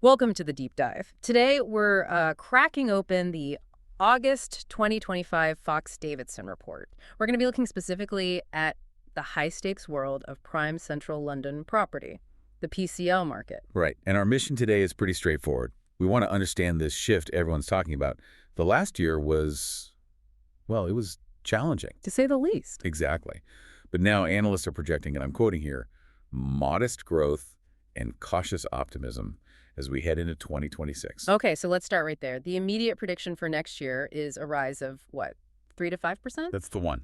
Welcome to the deep dive. Today, we're cracking open the August 2025 Fox-Davidson report. We're going to be looking specifically at the high-stakes world of prime central London property, the PCL market. Right. And our mission today is pretty straightforward. We want to understand this shift everyone's talking about. The last year was, well, it was challenging. To say the least. Exactly. But now analysts are projecting, and I'm quoting here, modest growth and cautious optimism as we head into 2026. Okay, so let's start right there. The immediate prediction for next year is a rise of, what, 3 to 5%? That's the one.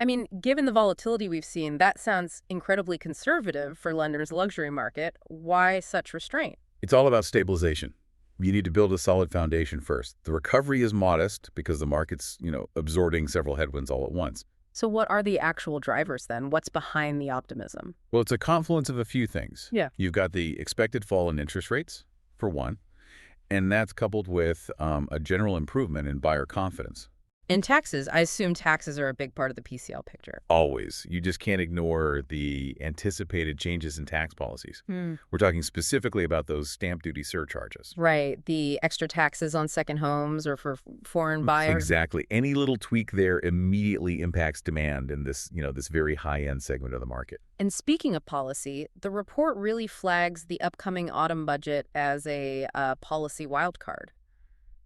I mean, given the volatility we've seen, that sounds incredibly conservative for London's luxury market. Why such restraint? It's all about stabilization. You need to build a solid foundation first. The recovery is modest because the market's, absorbing several headwinds all at once. So what are the actual drivers then? What's behind the optimism? Well, it's a confluence of a few things. Yeah. You've got the expected fall in interest rates, for one, and that's coupled with a general improvement in buyer confidence. And taxes. I assume taxes are a big part of the PCL picture. Always. You just can't ignore the anticipated changes in tax policies. We're talking specifically about those stamp duty surcharges. Right. The extra taxes on second homes or for foreign buyers. Exactly. Any little tweak there immediately impacts demand in this, this very high-end segment of the market. And speaking of policy, the report really flags the upcoming autumn budget as a policy wildcard.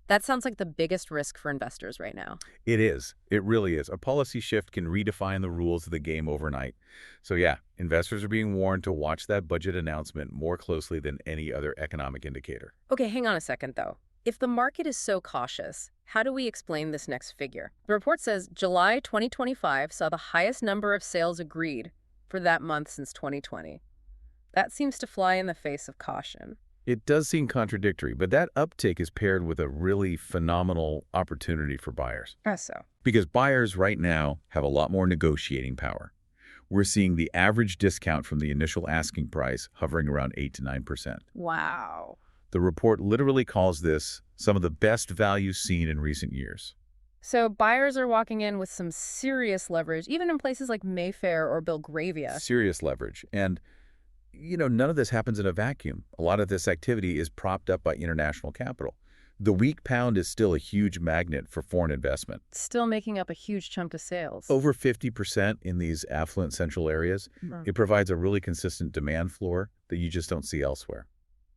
That sounds like the biggest risk for investors right now. It is. It really is. A policy shift can redefine the rules of the game overnight. So yeah, investors are being warned to watch that budget announcement more closely than any other economic indicator. Okay, hang on a second, though. If the market is so cautious, how do we explain this next figure? The report says July 2025 saw the highest number of sales agreed for that month since 2020. That seems to fly in the face of caution. It does seem contradictory, but that uptick is paired with a really phenomenal opportunity for buyers. So? Because buyers right now have a lot more negotiating power. We're seeing the average discount from the initial asking price hovering around 8 to 9%. Wow. The report literally calls this some of the best value seen in recent years. So buyers are walking in with some serious leverage, even in places like Mayfair or Belgravia. Serious leverage. And none of this happens in a vacuum. A lot of this activity is propped up by international capital. The weak pound is still a huge magnet for foreign investment. Still making up a huge chunk of sales. Over 50% in these affluent central areas. It provides a really consistent demand floor that you just don't see elsewhere.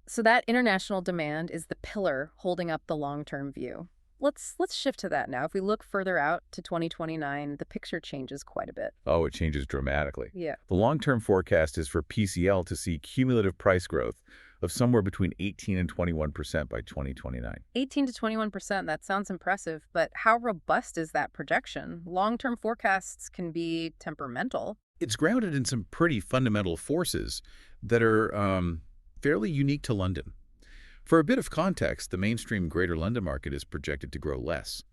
So that international demand is the pillar holding up the long-term view. Let's shift to that now. If we look further out to 2029, the picture changes quite a bit. Oh, it changes dramatically. Yeah. The long-term forecast is for PCL to see cumulative price growth of somewhere between 18 and 21% by 2029. 18 to 21%, that sounds impressive, but how robust is that projection? Long-term forecasts can be temperamental. It's grounded in some pretty fundamental forces that are fairly unique to London. For a bit of context, the mainstream Greater London market is projected to grow less,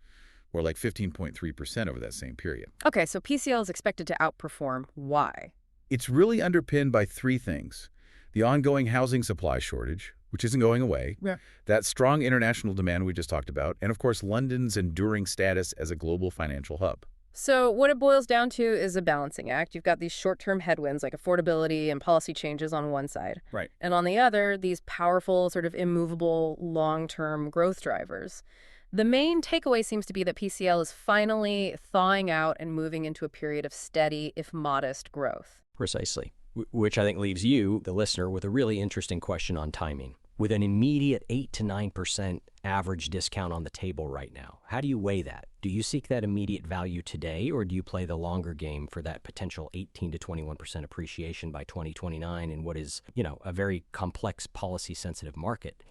or like 15.3% over that same period. Okay, so PCL is expected to outperform. Why? It's really underpinned by three things. The ongoing housing supply shortage, which isn't going away, that strong international demand we just talked about, and of course London's enduring status as a global financial hub. So what it boils down to is a balancing act. You've got these short-term headwinds like affordability and policy changes on one side. Right. And on the other, these powerful, sort of immovable, long-term growth drivers. The main takeaway seems to be that PCL is finally thawing out and moving into a period of steady, if modest, growth. Precisely. Which I think leaves you, the listener, with a really interesting question on timing. With an immediate 8 to 9% average discount on the table right now, how do you weigh that? Do you seek that immediate value today, or do you play the longer game for that potential 18 to 21% appreciation by 2029 in what is, a very complex policy-sensitive market?